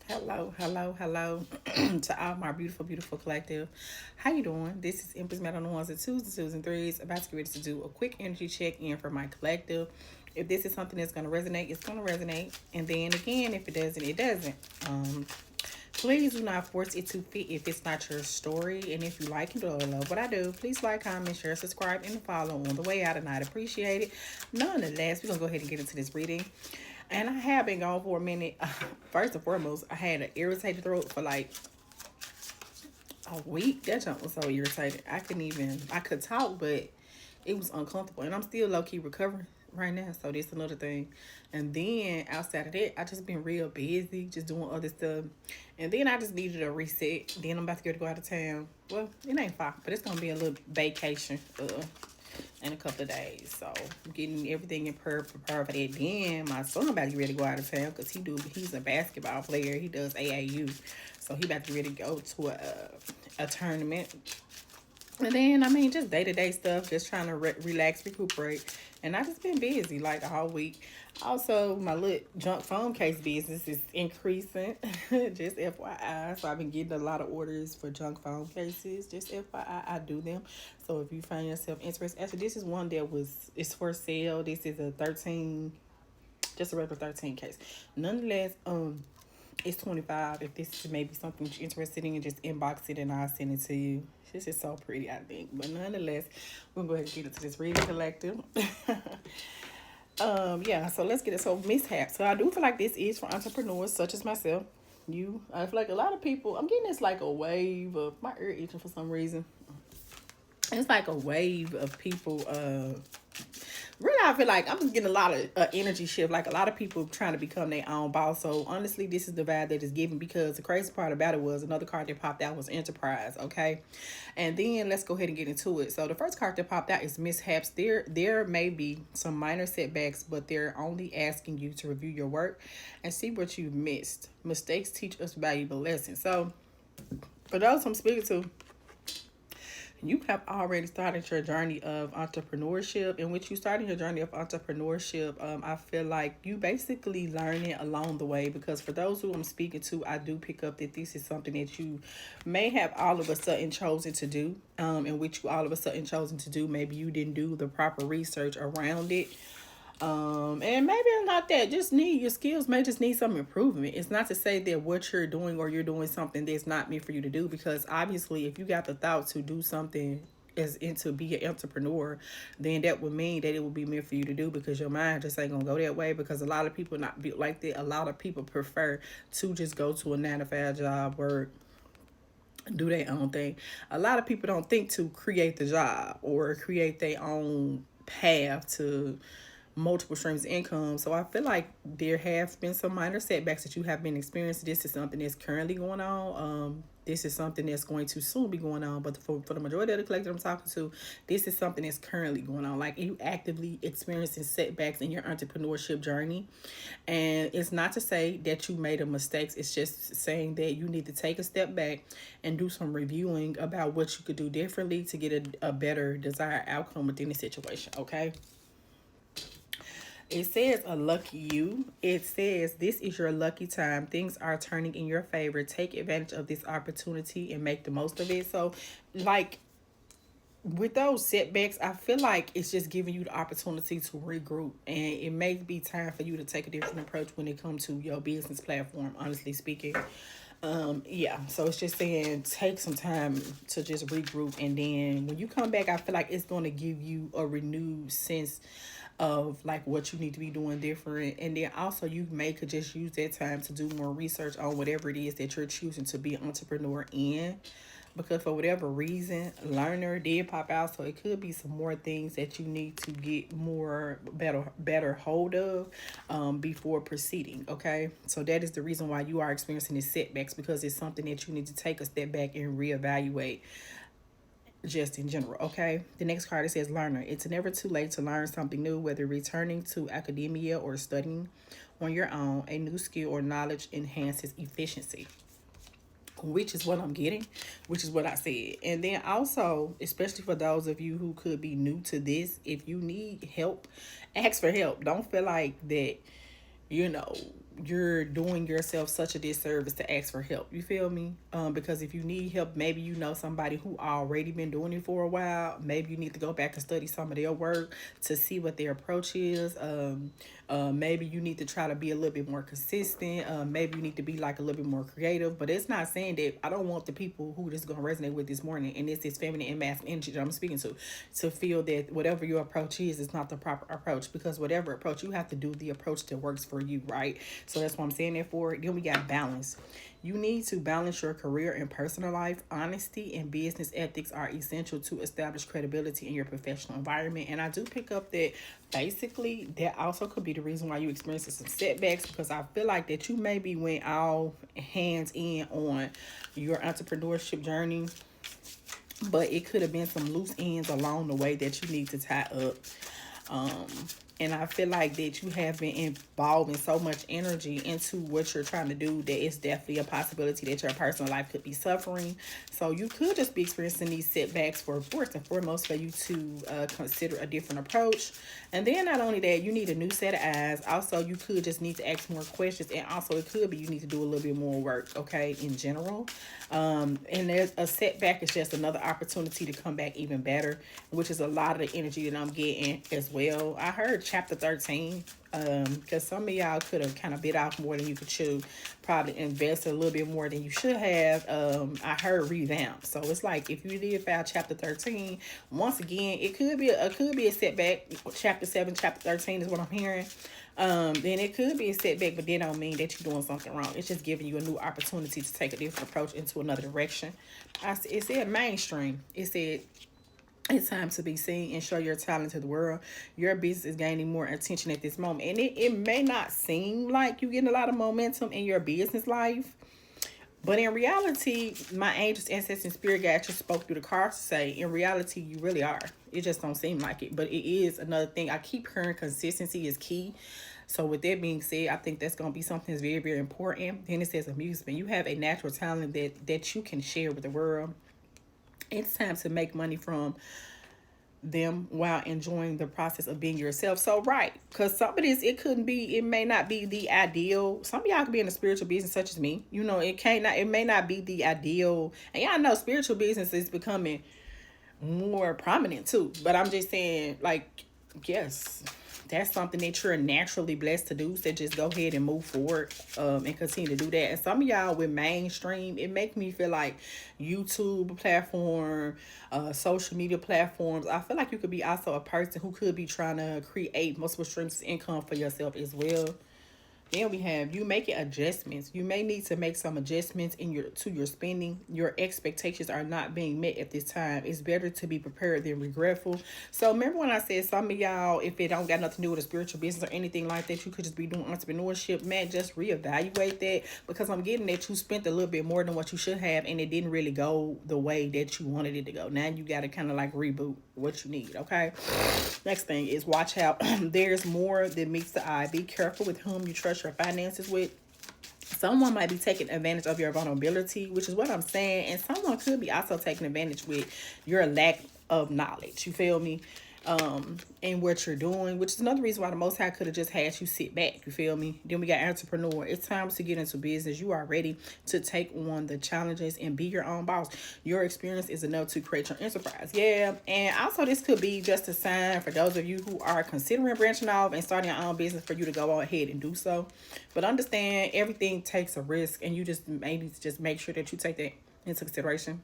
Hello, hello, hello to all my beautiful, beautiful collective. How you doing? This is Empress Met on the ones and twos, the twos and threes. About to get ready to do a quick energy check in for my collective. If this is something that's going to resonate, it's going to resonate. And then again, if it doesn't, it doesn't. Please do not force it to fit if it's not your story. And if you like it or love what I do, please like, comment, share, subscribe, and follow on the way out. And I'd appreciate it. Nonetheless, we're going to go ahead and get into this reading. And I have been gone for a minute. First and foremost, I had an irritated throat for like a week. That junk was so irritated. I could talk, but it was uncomfortable. And I'm still low key recovering right now. So that's another thing. And then outside of that, I just been real busy, just doing other stuff. And then I just needed a reset. Then I'm about to go out of town. Well, it ain't far, but it's going to be a little vacation. In a couple of days. So I'm getting everything in prepared for that. Then my son about to get ready to go out of town because he's a basketball player. He does AAU. So he about to get ready to go to a tournament. And then, just day-to-day stuff, just trying to relax, recuperate. And I just been busy, like, all week. Also, my little junk phone case business is increasing, just FYI. So I've been getting a lot of orders for junk phone cases, just FYI, I do them. So if you find yourself interested, actually, this is one that it's for sale. This is a 13, just a regular 13 case. Nonetheless, it's 25. If this is maybe something you're interested in, just inbox it and I'll send it to you. This is so pretty, I think. But nonetheless, we're going to go ahead and get into this reading collective. Yeah, so let's get it. So mishap. So I do feel like this is for entrepreneurs such as myself. I feel like a lot of people, I'm getting this like a wave of my ear itching for some reason. It's like a wave of people really, I feel like I'm just getting a lot of energy shift. Like a lot of people trying to become their own boss. So honestly, this is the vibe that is given because the crazy part about it was another card that popped out was Enterprise. Okay, and then let's go ahead and get into it. So the first card that popped out is mishaps. There may be some minor setbacks, but they're only asking you to review your work and see what you've missed. Mistakes teach us valuable lessons. So for those I'm speaking to, you have already started your journey of entrepreneurship. And with you starting your journey of entrepreneurship, I feel like you basically learn it along the way, because for those who I'm speaking to, I do pick up that this is something that you may have all of a sudden chosen to do, in which you all of a sudden chosen to do. Maybe you didn't do the proper research around it. And maybe it's not that. Just need your skills may just need some improvement. It's not to say that what you're doing or you're doing something that's not meant for you to do, because obviously if you got the thought to do something as into be an entrepreneur, then that would mean that it would be meant for you to do, because your mind just ain't gonna go that way, because a lot of people not be like that. A lot of people prefer to just go to a 9 to 5 job, work, do their own thing. A lot of people don't think to create the job or create their own path to multiple streams of income. So I feel like there have been some minor setbacks that you have been experiencing. This is something that's currently going on. This is something that's going to soon be going on. But for the majority of the collective I'm talking to, this is something that's currently going on. Like you actively experiencing setbacks in your entrepreneurship journey. And it's not to say that you made a mistake. It's just saying that you need to take a step back and do some reviewing about what you could do differently to get a better desired outcome within the situation. Okay. It says a lucky you. It says this is your lucky time. Things are turning in your favor. Take advantage of this opportunity and make the most of it. So, like with those setbacks, I feel like it's just giving you the opportunity to regroup, and it may be time for you to take a different approach when it comes to your business platform. Honestly speaking, yeah. So it's just saying take some time to just regroup, and then when you come back, I feel like it's going to give you a renewed sense of like what you need to be doing different. And then also you may could just use that time to do more research on whatever it is that you're choosing to be an entrepreneur in, because for whatever reason learner did pop out. So it could be some more things that you need to get more better hold of before proceeding. Okay, so that is the reason why you are experiencing these setbacks, because it's something that you need to take a step back and reevaluate just in general. Okay, the next card, it says learner. It's never too late to learn something new, whether returning to academia or studying on your own. A new skill or knowledge enhances efficiency, which is what I'm getting, which is what I said. And then also, especially for those of you who could be new to this, if you need help, ask for help. Don't feel like that, you know, you're doing yourself such a disservice to ask for help. You feel me? Because if you need help, maybe you know somebody who already been doing it for a while. Maybe you need to go back and study some of their work to see what their approach is. Maybe you need to try to be a little bit more consistent. Maybe you need to be like a little bit more creative. But it's not saying that I don't want the people who this is going to resonate with this morning, and it's this feminine and masculine energy that I'm speaking to feel that whatever your approach is not the proper approach. Because whatever approach, you have to do the approach that works for you, right? So that's what I'm saying that for. Then we got balance. You need to balance your career and personal life. Honesty and business ethics are essential to establish credibility in your professional environment. And I do pick up that basically that also could be the reason why you experiencing some setbacks, because I feel like that you maybe went all hands in on your entrepreneurship journey, but it could have been some loose ends along the way that you need to tie up. Um, and I feel like that you have been involving so much energy into what you're trying to do that it's definitely a possibility that your personal life could be suffering. So you could just be experiencing these setbacks for first and foremost for you to consider a different approach. And then not only that, you need a new set of eyes. Also, you could just need to ask more questions. And also it could be you need to do a little bit more work, okay, in general. And there's a setback is just another opportunity to come back even better, which is a lot of the energy that I'm getting as well. I heard chapter 13, because some of y'all could have kind of bit off more than you could chew, probably invested a little bit more than you should have. I heard revamp. So it's like if you did file chapter 13, once again, it could be a setback. Chapter 7, chapter 13 is what I'm hearing. Then it could be a setback, but that don't mean that you're doing something wrong. It's just giving you a new opportunity to take a different approach into another direction. It said mainstream. It said it's time to be seen and show your talent to the world. Your business is gaining more attention at this moment. And it may not seem like you're getting a lot of momentum in your business life, but in reality, my angels, ancestors, and spirit guide just spoke through the cards to say, in reality, you really are. It just don't seem like it. But it is another thing. I keep hearing consistency is key. So with that being said, I think that's going to be something that's very, very important. Then it says amusement. You have a natural talent that you can share with the world. It's time to make money from them while enjoying the process of being yourself. So right, because some of this, it may not be the ideal. Some of y'all could be in a spiritual business such as me. You know, it may not be the ideal. And y'all know spiritual business is becoming more prominent too. But I'm just saying, like, yes, that's something that you're naturally blessed to do. So just go ahead and move forward and continue to do that. And some of y'all with mainstream, it makes me feel like YouTube platform, social media platforms. I feel like you could be also a person who could be trying to create multiple streams of income for yourself as well. Then we have you making adjustments. You may need to make some adjustments in your spending. Your expectations are not being met at this time. It's better to be prepared than regretful. So remember when I said some of y'all, if it don't got nothing to do with a spiritual business or anything like that, you could just be doing entrepreneurship. Man, just reevaluate that, because I'm getting that you spent a little bit more than what you should have, and it didn't really go the way that you wanted it to go. Now you got to kind of like reboot what you need. Okay. Next thing is watch out. There's more than meets the eye. Be careful with whom you trust your finances with. Someone might be taking advantage of your vulnerability, which is what I'm saying, and someone could be also taking advantage with your lack of knowledge. You feel me? And what you're doing, which is another reason why the Most High could have just had you sit back. You feel me? Then we got entrepreneur. It's time to get into business. You are ready to take on the challenges and be your own boss. Your experience is enough to create your enterprise. Yeah. And also this could be just a sign for those of you who are considering branching off and starting your own business for you to go ahead and do so. But understand everything takes a risk, and you just maybe just make sure that you take that into consideration.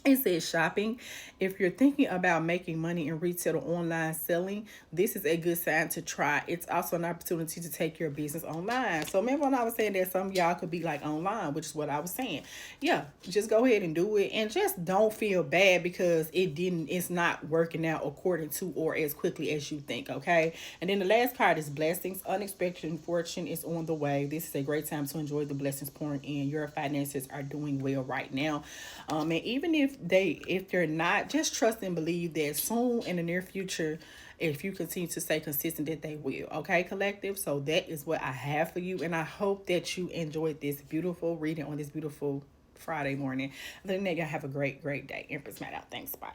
It says shopping. If you're thinking about making money in retail or online selling, this is a good sign to try. It's also an opportunity to take your business online. So remember when I was saying that some of y'all could be like online, which is what I was saying. Yeah, just go ahead and do it, and just don't feel bad because it's not working out according to or as quickly as you think, okay? And then the last part is blessings. Unexpected fortune is on the way. This is a great time to enjoy the blessings pouring in. Your finances are doing well right now. And even if they're not, just trust and believe that soon in the near future, if you continue to stay consistent, that they will. Okay, collective? So that is what I have for you, and I hope that you enjoyed this beautiful reading on this beautiful Friday morning. Other than that, y'all have a great, great day. Empress Matt out. Thanks. Bye.